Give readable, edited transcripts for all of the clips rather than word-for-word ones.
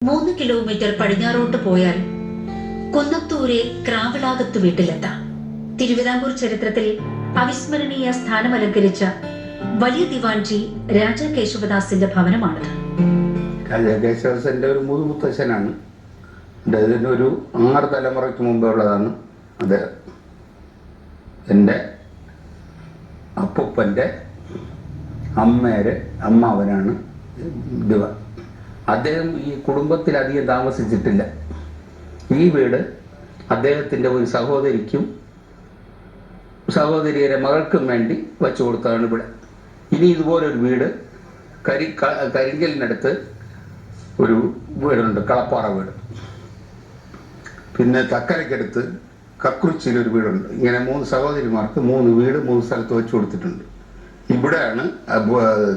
3 kilometre പടിഞ്ഞാറോട്ട് പോയാൽ കുന്നത്തൂരെ ക്രാവിളാകത്ത് വീട്ടിലെത്താം. തിരുവിതാംകൂർ ചരിത്രത്തിൽ അവിസ്മരണീയ സ്ഥാനമലങ്കരിച്ച വലിയ ദിവാൻജി രാജാ കേശവദാസിന്റെ ഭവനമാണിത്. രാജാ കേശവദാസിന്റെ ഒരു മുതുമുത്തച്ഛനാണ്. അദ്ദേഹത്തിന് ഒരു 6 തലമുറയ്ക്ക് മുമ്പേ ഉള്ളതാണ് അദ്ദേഹം. എൻ്റെ അപ്പൂപ്പൻ്റെ അമ്മാവനാണ് ദിവാൻ. അദ്ദേഹം ഈ കുടുംബത്തിൽ അധികം താമസിച്ചിട്ടില്ല. ഈ വീട് അദ്ദേഹത്തിൻ്റെ ഒരു സഹോദരിക്കും സഹോദരിയുടെ മകൾക്കും വേണ്ടി വച്ചു കൊടുത്തതാണ് ഇവിടെ. ഇനി ഇതുപോലൊരു വീട് കരിങ്കലിനടുത്ത് ഒരു വീടുണ്ട്, കളപ്പാറ വീട്. പിന്നെ തക്കരയ്ക്കടുത്ത് കക്കുറിച്ചിയിലൊരു വീടുണ്ട്. ഇങ്ങനെ 3 സഹോദരിമാർക്ക് 3 വീട് 3 സ്ഥലത്ത് വെച്ചു കൊടുത്തിട്ടുണ്ട്. ഇവിടെയാണ്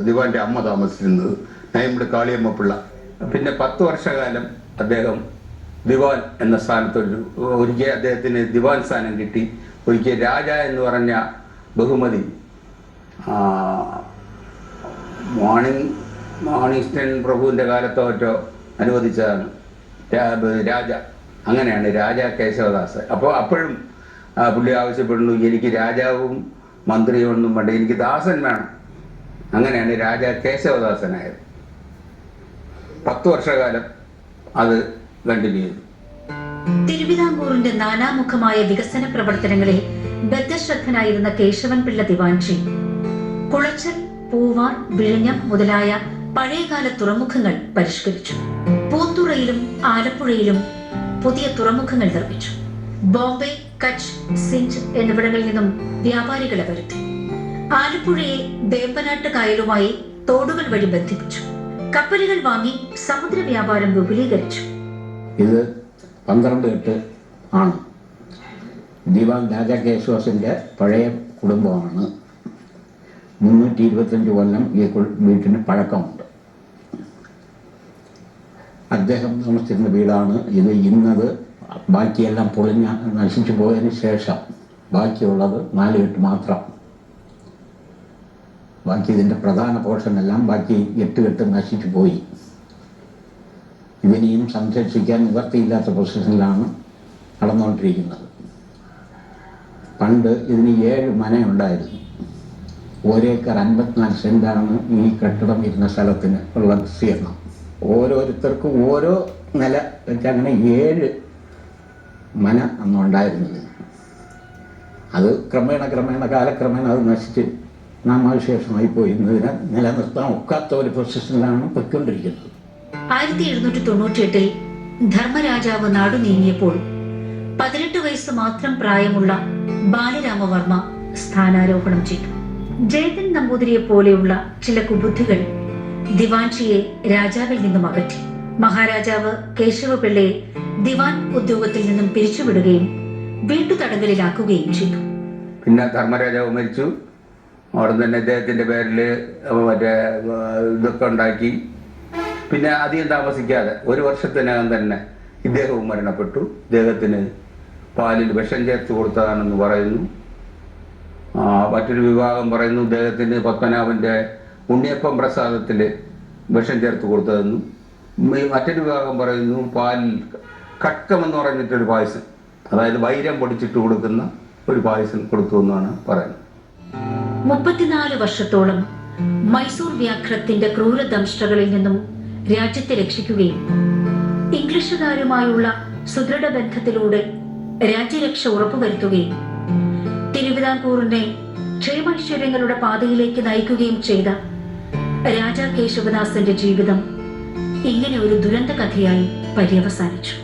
ദിവാന്റെ അമ്മ താമസിച്ചിരുന്നത്, നയമ്പട് കാളിയമ്മ പിള്ള. പിന്നെ 10 വർഷകാലം അദ്ദേഹം ദിവാൻ എന്ന സ്ഥാനത്ത് ഒരിക്കൽ അദ്ദേഹത്തിന് ദിവാൻ സ്ഥാനം കിട്ടി. ഒരിക്കൽ രാജ എന്ന് പറഞ്ഞ ബഹുമതി മോണിസ്റ്റൻ പ്രഭുവിൻ്റെ കാലത്തോ മറ്റോ അനുവദിച്ചതാണ് രാജ. അങ്ങനെയാണ് രാജാ കേശവദാസ്. അപ്പോഴും പുള്ളി ആവശ്യപ്പെടുന്നു, എനിക്ക് രാജാവും മന്ത്രിയും ഒന്നും വേണ്ട, എനിക്ക് ദാസൻ വേണം. അങ്ങനെയാണ് രാജാ കേശവദാസനായത്. 10 വർഷകാലം അത് കണ്ടിന്യൂ ചെയ്തു. തിരുവിതാംകൂറിന്റെ നാനാമുഖമായ വികസന പ്രവർത്തനങ്ങളിൽ ബദ്ധശ്രദ്ധനായിരുന്ന കേശവൻ പിള്ള ദിവാൻജി കുളച്ചൽ, പൂവാർ, വിഴിഞ്ഞം മുതലായ പഴയകാല തുറമുഖങ്ങൾ പരിഷ്കരിച്ചു. പൂന്തുറയിലും ആലപ്പുഴയിലും പുതിയ തുറമുഖങ്ങൾ നിർമ്മിച്ചു. ബോംബെ, കച്ച്, സിഞ്ച് എന്നിവിടങ്ങളിൽ നിന്നും വ്യാപാരികളെ വരുത്തി. ആലപ്പുഴയെ വേമ്പനാട്ട് കായലുമായി തോടുകൾ വഴി ബന്ധിപ്പിച്ചു. കപ്പലുകൾ വാങ്ങി സമുദ്ര വ്യാപാരം വിപുലീകരിച്ചു. ഇത് 12 ആണ്. ദിവാൻ രാജാ കേശവദാസിന്റെ പഴയ കുടുംബമാണ്. 325 കൊല്ലം ഈ വീട്ടിന് പഴക്കമുണ്ട്. അദ്ദേഹം താമസിച്ചിരുന്ന വീടാണ് ഇത്. ഇന്നത് ബാക്കിയെല്ലാം പൊളിഞ്ഞ നശിച്ചു പോയതിന് ശേഷം ബാക്കിയുള്ളത് 4 കെട്ട് മാത്രം. ബാക്കി ഇതിൻ്റെ പ്രധാന പോർഷനെല്ലാം ബാക്കി 8 കെട്ട് നശിച്ചു പോയി. ഇതിനെയും സംരക്ഷിക്കാൻ നിവർത്തിയില്ലാത്ത പൊസിഷനിലാണ് നടന്നുകൊണ്ടിരിക്കുന്നത്. പണ്ട് ഇതിന് 7 മനയുണ്ടായിരുന്നു. 1 ഏക്കർ 54 സെന്റാണ് ഈ കെട്ടിടം ഇരുന്ന സ്ഥലത്തിന് ഉള്ള വിസ്തീർണം. ഓരോരുത്തർക്കും ഓരോ നില വെച്ച് അങ്ങനെ 7 മന അന്നുണ്ടായിരുന്നത്. അത് ക്രമേണ കാലക്രമേണ അത് നശിച്ച് നാമാവിശേഷമായി പോയി. ഇതിനെ നിലനിർത്താൻ ഒക്കാത്ത ഒരു പൊസിഷനിലാണ് പൊയ്ക്കൊണ്ടിരിക്കുന്നത്. 1798 ധർമ്മരാജാവ് നാടു നീങ്ങിയപ്പോൾ 18 വയസ്സ് മാത്രം പ്രായമുള്ള ബാലരാമവർമ്മ സ്ഥാനാരോഹണം ചെയ്തു. ജയതൻ നമ്പൂതിരിയെ പോലെയുള്ള ചില കുബുദ്ധികൾ ദിവാൻജിയെ രാജാവിൽ നിന്നും അകറ്റി. മഹാരാജാവ് കേശവപിള്ളയെ ദിവാൻ ഉദ്യോഗത്തിൽ നിന്നും പിരിച്ചുവിടുകയും വീട്ടുതടങ്കലിലാക്കുകയും ചെയ്തു. പിന്നെ ധർമ്മരാജാവ് മരിച്ചു. അവിടെ തന്നെ ഇദ്ദേഹത്തിൻ്റെ പേരിൽ മറ്റേ ഇതൊക്കെ ഉണ്ടാക്കി. പിന്നെ അധികം താമസിക്കാതെ 1 വർഷത്തിനകം തന്നെ ഇദ്ദേഹവും മരണപ്പെട്ടു. ഇദ്ദേഹത്തിന് പാലിൽ വിഷം ചേർത്ത് കൊടുത്തതാണെന്ന് പറയുന്നു. മറ്റൊരു വിഭാഗം പറയുന്നു ഇദ്ദേഹത്തിന് പത്മനാഭൻ്റെ ഉണ്ണിയപ്പം പ്രസാദത്തിൽ വിഷം ചേർത്ത് കൊടുത്തതെന്നും. മറ്റൊരു വിഭാഗം പറയുന്നു പാലിൽ കട്ടമെന്ന് പറഞ്ഞിട്ടൊരു പായസം, അതായത് വൈരം പൊടിച്ചിട്ട് കൊടുക്കുന്ന ഒരു പായസം കൊടുത്തു എന്നാണ് പറയുന്നത്. 34 വർഷത്തോളം മൈസൂർ വ്യാഘ്രത്തിന്റെ ക്രൂരദംഷ്ടകളിൽ നിന്നും രാജ്യത്തെ രക്ഷിക്കുകയും ഇംഗ്ലീഷുകാരുമായുള്ള സുദൃഢ ബന്ധത്തിലൂടെ രാജ്യരക്ഷ ഉറപ്പുവരുത്തുകയും തിരുവിതാംകൂറിനെ ക്ഷേമൈശ്വര്യങ്ങളുടെ പാതയിലേക്ക് നയിക്കുകയും ചെയ്ത രാജാ കേശവദാസന്റെ ജീവിതം ഇങ്ങനെ ഒരു ദുരന്ത കഥയായി പര്യവസാനിച്ചു.